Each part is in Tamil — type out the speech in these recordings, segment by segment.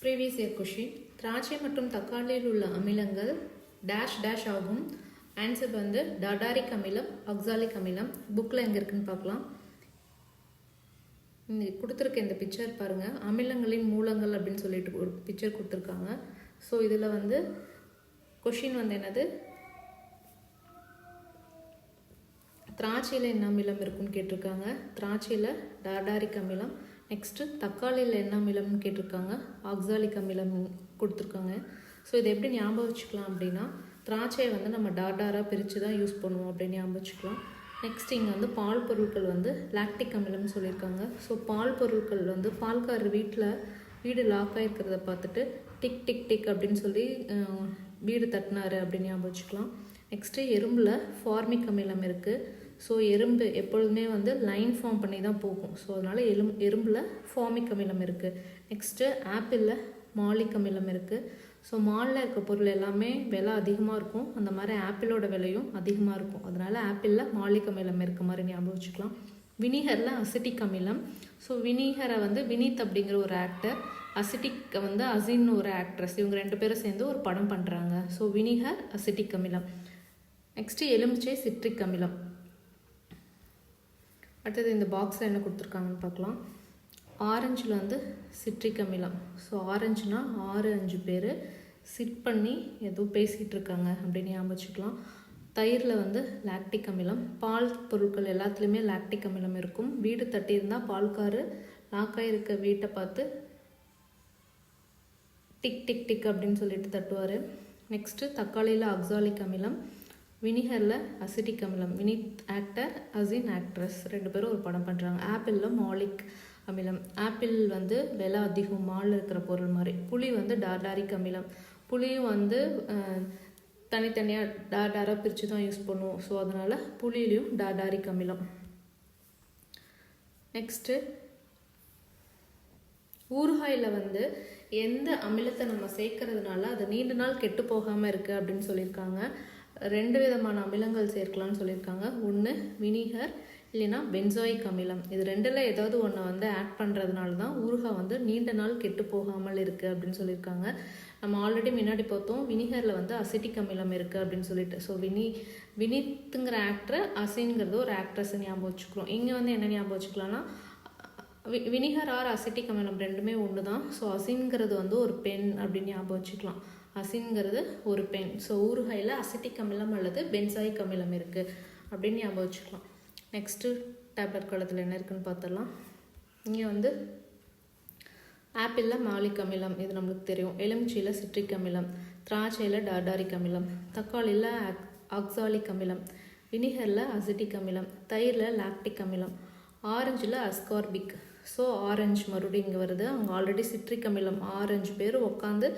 Previous year question. திராட்சை மற்றும் தக்காளியில் உள்ள அமிலங்கள் டேஷ் டேஷ் ஆகும். ஆன்சர் வந்து டாடாரிக் அமிலம், ஆக்சாலிக் அமிலம். புக்கில் எங்கே இருக்குன்னு பார்க்கலாம். கொடுத்துருக்க இந்த பிக்சர் பாருங்கள், அமிலங்களின் மூலங்கள் அப்படின்னு சொல்லிட்டு ஒரு பிக்சர் கொடுத்துருக்காங்க. ஸோ இதில் வந்து கொஷின் வந்து என்னது, திராட்சையில் என்ன அமிலம் இருக்குன்னு கேட்டிருக்காங்க. திராட்சையில் டாடாரிக் அமிலம். நெக்ஸ்ட்டு தக்காளியில் என்ன அமிலம்னு கேட்டிருக்காங்க, ஆக்சாலிக் அமிலம் கொடுத்துருக்காங்க. ஸோ இதை எப்படி ஞாபகம் வச்சுக்கலாம் அப்படின்னா, திராட்சையை வந்து நம்ம டாடாராக பிரித்து தான் யூஸ் பண்ணுவோம் அப்படின்னு ஞாபகம் வச்சுக்கலாம். நெக்ஸ்ட் இங்கே வந்து பால் பொருட்கள் வந்து லாக்டிக் அமிலம்னு சொல்லியிருக்காங்க. ஸோ பால் பொருட்கள் வந்து பால்காரர் வீடு லாக் ஆகிருக்கிறத பார்த்துட்டு டிக் டிக் டிக் அப்படின்னு சொல்லி வீடு தட்டினார் அப்படின்னு ஞாபகம் வச்சுக்கலாம். நெக்ஸ்ட்டு எறும்பில் ஃபார்மிக் அமிலம் இருக்குது. ஸோ எறும்பு எப்பொழுதுமே வந்து லைன் ஃபார்ம் பண்ணி தான் போகும். ஸோ அதனால் எறும்பில் ஃபார்மிக் அமிலம் இருக்குது. நெக்ஸ்ட்டு ஆப்பிளில் மாலிக் அமிலம் இருக்குது. ஸோ மாலில் இருக்க பொருள் எல்லாமே விலை அதிகமாக இருக்கும், அந்த மாதிரி ஆப்பிளோட விலையும் அதிகமாக இருக்கும். அதனால் ஆப்பிளில் மாலிக் அமிலம் இருக்க மாதிரி ஞாபகம் வச்சுக்கலாம். வினிகரில் அசிட்டிக் அமிலம். ஸோ வினிகரை வந்து வினித் அப்படிங்கிற ஒரு ஆக்டர், அசிட்டிக் வந்து அசின்னு ஒரு ஆக்ட்ரஸ், இவங்க ரெண்டு பேரும் சேர்ந்து ஒரு படம் பண்ணுறாங்க. ஸோ வினிகர் அசிட்டிக் அமிலம். நெக்ஸ்ட்டு எலுமிச்சை சிட்ரிக் அமிலம். அடுத்தது இந்த பாக்ஸில் என்ன கொடுத்துருக்காங்கன்னு பார்க்கலாம். ஆரஞ்சில் வந்து சிட்ரிக் அமிலம். ஸோ ஆரஞ்சுனா 6-5 பேர் சிட் பண்ணி ஏதோ பேசிகிட்டு இருக்காங்க அப்படின்னு ஞாபகம் வச்சுக்கலாம். தயிரில் வந்து லாக்டிக் அமிலம். பால் பொருட்கள் எல்லாத்துலேயுமே லாக்டிக் அமிலம் இருக்கும். வீடு தட்டியிருந்தால் பால்காரு லாக்காக இருக்க வீட்டை பார்த்து டிக் டிக் டிக் அப்படின்னு சொல்லிட்டு தட்டுவார். நெக்ஸ்ட்டு தக்காளியில் ஆக்சாலிக் அமிலம். வினிகரில் அசிட்டிக் அமிலம். வினித் ஆக்டர், அசின் ஆக்ட்ரஸ், ரெண்டு பேரும் ஒரு படம் பண்ணுறாங்க. ஆப்பிளில் மாலிக் அமிலம். ஆப்பிள் வந்து விலை அதிகம், மாலில் இருக்கிற பொருள் மாதிரி. புளி வந்து டாடாரிக் அமிலம். புளியும் வந்து தனித்தனியாக டாடாராக பிரித்து தான் யூஸ் பண்ணுவோம். ஸோ அதனால் புளியிலையும் டாடாரிக் அமிலம். நெக்ஸ்ட்டு ஊறுகாயில் வந்து எந்த அமிலத்தை நம்ம சேர்க்கறதுனால அது நீண்ட நாள் கெட்டு போகாமல் இருக்குது அப்படின்னு சொல்லியிருக்காங்க. 2 விதமான அமிலங்கள் சேர்க்கலாம்னு சொல்லியிருக்காங்க. ஒன்று வினிகர், இல்லைன்னா பென்சாயிக் அமிலம். இது ரெண்டில் ஏதாவது ஒன்று வந்து ஆட் பண்ணுறதுனால தான் ஊறுகாய் வந்து நீண்ட நாள் கெட்டு போகாமல் இருக்குது அப்படின்னு சொல்லியிருக்காங்க. நம்ம ஆல்ரெடி முன்னாடி பார்த்தோம், வினிகரில் வந்து அசிட்டிக் அமிலம் இருக்குது அப்படின்னு சொல்லிட்டு. ஸோ வினித்துங்கிற ஆக்டர், அசின்ங்கிறது ஒரு ஆக்ட்ரஸ் ஞாபகம் வச்சுக்கிறோம். இங்கே வந்து என்ன ஞாபகம் வச்சுக்கலாம்னா, வினிகர் ஆர் அசிட்டிக் அமிலம் ரெண்டுமே ஒன்று தான். ஸோ அசின்ங்கிறது வந்து ஒரு பெண் அப்படின்னு ஞாபகம் வச்சுக்கலாம். அசின்ங்கிறது ஒரு பெண். ஸோ ஊறுகாயில் அசிட்டிக் அமிலம் அல்லது பென்சாயிக் அமிலம் இருக்குது அப்படின்னு ஞாபகம் வச்சுக்கலாம். நெக்ஸ்ட்டு டேப்லெட் காலத்தில் என்ன இருக்குதுன்னு பார்த்துடலாம். இங்கே வந்து ஆப்பிளில் மாலிக் அமிலம், இது நம்மளுக்கு தெரியும். எலுமிச்சையில் சிட்ரிக் அமிலம். திராட்சையில் டாடாரிக் அமிலம். தக்காளியில் ஆக்சாலிக் அமிலம். வினிகரில் அசிட்டிக் அமிலம். தயிரில் லாக்டிக் அமிலம். ஆரஞ்சில் அஸ்கார்பிக். ஸோ ஆரஞ்சு மறுபடியும் இங்கே வருது. அவங்க ஆல்ரெடி சிட்ரிக் அமிலம் 6-5 பேர் உட்காந்து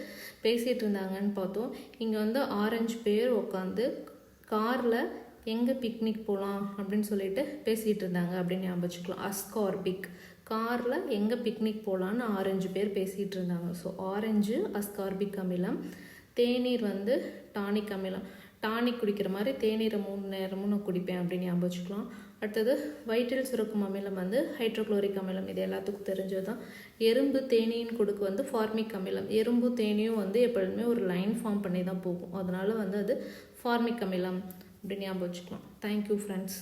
பேசிகிட்டு இருந்தாங்கன்னு பார்த்தோம். இங்கே வந்து 6-5 பேர் உட்காந்து காரில் எங்கே பிக்னிக் போகலாம் அப்படின்னு சொல்லிட்டு பேசிகிட்டு இருந்தாங்க அப்படின்னு ஞாபகம் வச்சுக்கலாம். அஸ்கார்பிக், காரில் எங்கே பிக்னிக் போகலான்னு 6-5 பேர் பேசிகிட்டு இருந்தாங்க. ஸோ ஆரஞ்சு அஸ்கார்பிக் அமிலம். தேநீர் வந்து டானிக் அமிலம். டானிக் குடிக்கிற மாதிரி தேநீரை 3 நேரமும் நான் குடிப்பேன் அப்படின்னு ஞாபகம் வச்சுக்கலாம். அடுத்தது வயிற்றில் சுரக்கும் அமிலம் வந்து ஹைட்ரோக்ளோரிக் அமிலம். இது எல்லாத்துக்கும் தெரிஞ்சது தான். எறும்பு தேனீயின் கொடுக்கு வந்து ஃபார்மிக் அமிலம். எறும்பு தேனியும் வந்து எப்பொழுதுமே ஒரு லைன் ஃபார்ம் பண்ணி தான் போகும். அதனால் வந்து அது ஃபார்மிக் அமிலம் அப்படின்னு ஞாபகம் வச்சுக்கலாம். Thank you friends.